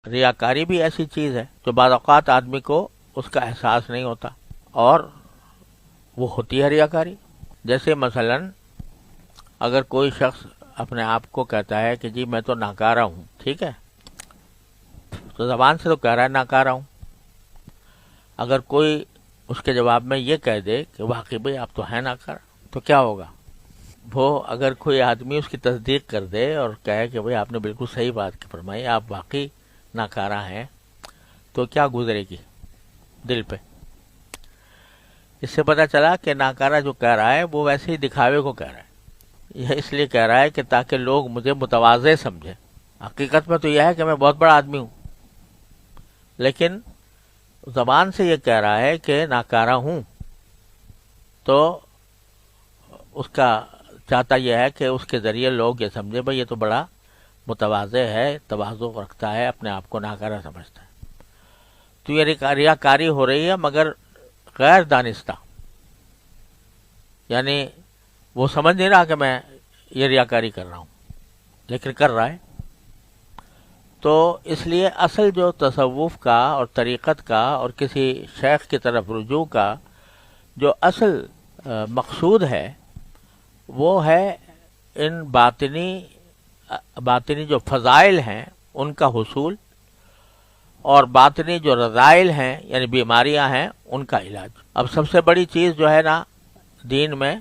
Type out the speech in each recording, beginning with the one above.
ریاکاری بھی ایسی چیز ہے جو بعض اوقات آدمی کو اس کا احساس نہیں ہوتا، اور وہ ہوتی ہے ریاکاری. جیسے مثلا اگر کوئی شخص اپنے آپ کو کہتا ہے کہ جی میں تو ناکارہ ہوں، ٹھیک ہے، تو زبان سے تو کہہ رہا ہے ناکارہ ہوں. اگر کوئی اس کے جواب میں یہ کہہ دے کہ واقعی بھئی آپ تو ہیں ناکارہ، تو کیا ہوگا؟ وہ اگر کوئی آدمی اس کی تصدیق کر دے اور کہے کہ بھئی آپ نے بالکل صحیح بات فرمائی، آپ واقعی ناکارہ ہیں، تو کیا گزرے گی دل پہ؟ اس سے پتہ چلا کہ ناکارہ جو کہہ رہا ہے وہ ویسے ہی دکھاوے کو کہہ رہا ہے. یہ اس لیے کہہ رہا ہے کہ تاکہ لوگ مجھے متواضع سمجھیں. حقیقت میں تو یہ ہے کہ میں بہت بڑا آدمی ہوں، لیکن زبان سے یہ کہہ رہا ہے کہ ناکارہ ہوں، تو اس کا چاہتا یہ ہے کہ اس کے ذریعے لوگ یہ سمجھے بھئی یہ تو بڑا متواضع ہے، تواضع رکھتا ہے، اپنے آپ کو ناکارہ سمجھتا ہے. تو یہ ریاکاری ہو رہی ہے، مگر غیر دانستہ. یعنی وہ سمجھ نہیں رہا کہ میں یہ ریاکاری کر رہا ہوں، لیکن کر رہا ہے. تو اس لیے اصل جو تصوف کا اور طریقت کا اور کسی شیخ کی طرف رجوع کا جو اصل مقصود ہے، وہ ہے ان باطنی جو فضائل ہیں ان کا حصول، اور باطنی جو رذائل ہیں یعنی بیماریاں ہیں ان کا علاج. اب سب سے بڑی چیز جو ہے نا دین میں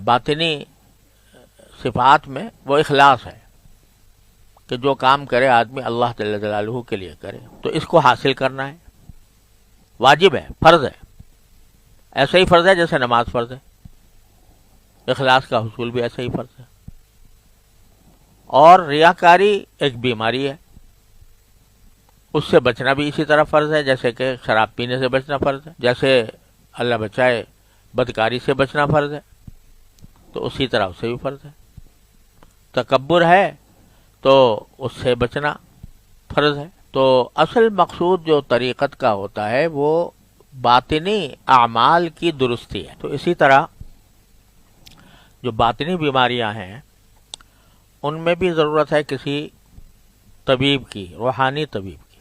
باطنی صفات میں، وہ اخلاص ہے کہ جو کام کرے آدمی اللہ جل جلالہ کے لیے کرے. تو اس کو حاصل کرنا ہے، واجب ہے، فرض ہے. ایسا ہی فرض ہے جیسے نماز فرض ہے، اخلاص کا حصول بھی ایسا ہی فرض ہے. اور ریاکاری ایک بیماری ہے، اس سے بچنا بھی اسی طرح فرض ہے جیسے کہ شراب پینے سے بچنا فرض ہے، جیسے اللہ بچائے بدکاری سے بچنا فرض ہے، تو اسی طرح اس سے بھی فرض ہے. تکبر ہے تو اس سے بچنا فرض ہے. تو اصل مقصود جو طریقت کا ہوتا ہے وہ باطنی اعمال کی درستی ہے. تو اسی طرح جو باطنی بیماریاں ہیں ان میں بھی ضرورت ہے کسی طبیب کی، روحانی طبیب کی.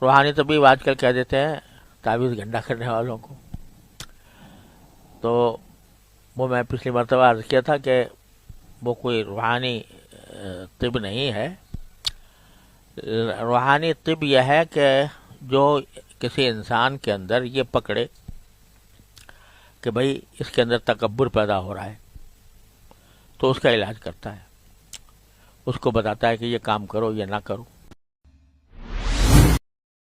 روحانی طبیب آج کل کہہ دیتے ہیں تعویذ گنڈا کرنے والوں کو. تو وہ میں پچھلی مرتبہ عرض کیا تھا کہ وہ کوئی روحانی طب نہیں ہے. روحانی طب یہ ہے کہ جو کسی انسان کے اندر یہ پکڑے کہ بھئی اس کے اندر تکبر پیدا ہو رہا ہے، تو اس کا علاج کرتا ہے، اس کو بتاتا ہے کہ یہ کام کرو، یہ نہ کرو.